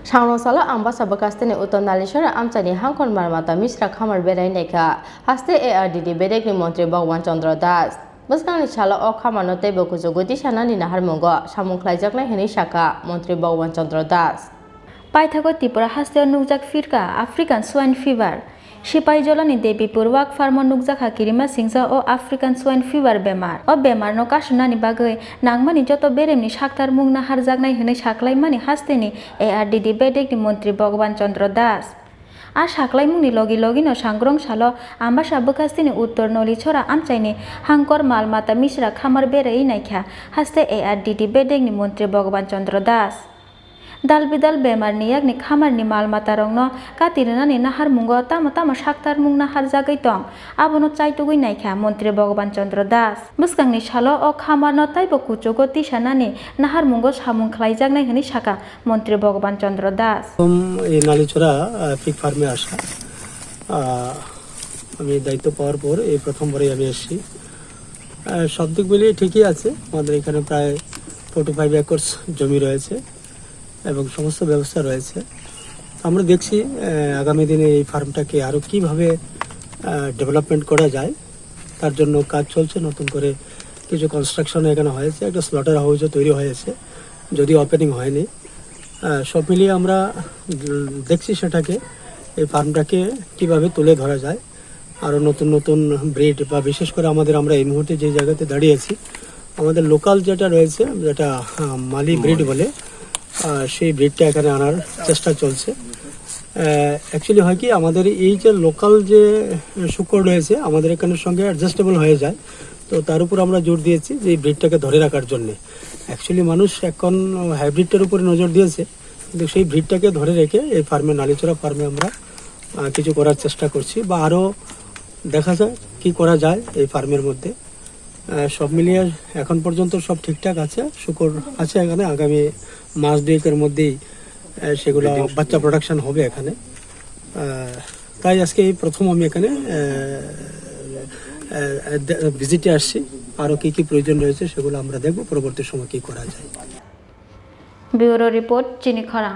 Sangno sala amba sabakastene uton nalishara amchani hangkon marmata misra khamar berai nekha haste ARDD bedek ni Mantri Bhagwan Chandra Das Boskanni sala o khamano tebo kujogoti sanani nahar mongo samungkhlaijaknai hini saka Mantri Bhagwan Chandra Das Paithago Tripura haste nukjak firka African swine fever Sipai jolani Debipur wak farmo nukjaka kirima singsa o African swine fever bemar o bemar no kasunani bagai nangmani joto beremni saktar mungna harjaknai hini saklaimani hasteni ARDD bedek ni Mantri Bhagwan Chandra Das আর সাকলাইমুনি লগি লগিনো সাংগ্রং সালো আম্বাসা বকাস্তিনি উত্তর নলি ছড়া আমচাইনি হাঙ্কর মালমাতা মিশ্রা খামার বেড়াই নাইখা হাসতে ARDD বেডেগনি মন্ত্রী ভগবান চন্দ্র দাস দাল বিদাল বেমার নিয়াগনি খামারনি মালমাতা রংনো কাতিরনানি নাহার মুঙ্গ তামা তামা সাকতার মুং নাহার জাগাই দং আবনো চাইতুগুই নাইখা মন্ত্রী ভগবান চন্দ্র দাস বুসকাংনি সালো ও খামারনো তাইবো কুচুগো তিসানানি নাহার মুঙ্গ সামুং খাইজাগনাই হনি সাকা মন্ত্রী ভগবান চন্দ্র দাস এই নালিচড়া পিগ ফার্মে আসা আমি দায়িত্ব পাওয়ার পর এই প্রথমবারই আমি এসেছি সব দিক মিলিয়ে ঠিকই আছে আমাদের এখানে প্রায় 45 একর্স জমি রয়েছে এবং সমস্ত ব্যবস্থা রয়েছে আমরা দেখছি আগামী দিনে এই ফার্মটাকে আরও কীভাবে ডেভেলপমেন্ট করা যায় তার জন্য কাজ চলছে নতুন করে কিছু কনস্ট্রাকশন এখানে হয়েছে একটা স্লটার হাউসও তৈরি হয়েছে যদিও ওপেনিং হয়নি সব মিলিয়ে আমরা দেখছি সেটাকে এই ফার্মটাকে কিভাবে তুলে ধরা যায় আরও নতুন নতুন ব্রিড বা বিশেষ করে আমরা এই মুহূর্তে যে জায়গাতে দাঁড়িয়েছি আমাদের লোকাল যেটা রয়েছে যেটা মালি ব্রিড বলে সেই ব্রিডটা এখানে আনার চেষ্টা চলছে অ্যাকচুয়ালি হয় কি আমাদের এই যে লোকাল যে শূকর রয়েছে আমাদের এখানের সঙ্গে অ্যাডজাস্টেবল হয়ে যায় তো তার উপর আমরা জোর দিয়েছি যে এই ব্রিডটাকে ধরে রাখার জন্যে অ্যাকচুয়ালি মানুষ এখন হাইব্রিডটার উপরে নজর দিয়েছে কিন্তু সেই ব্রিডটাকে ধরে রেখে এই ফার্মে নালিচড়া ফার্মে আমরা কিছু করার চেষ্টা করছি বা আরও দেখা যায় কি করা যায় এই ফার্মের মধ্যে সব মিলিয়ে এখন পর্যন্ত সব ঠিকঠাক আছে শূকর আছে এখানে আগামী মাস দুয়েকের মধ্যেই সেগুলো বাচ্চা প্রোডাকশন হবে এখানে তাই আজকে এই প্রথম আমি এখানে ভিজিটে আসছি আরও কী কী প্রয়োজন রয়েছে সেগুলো আমরা দেখব পরবর্তী সময় কী করা যায় ব্যুরো রিপোর্ট চিনিখরা।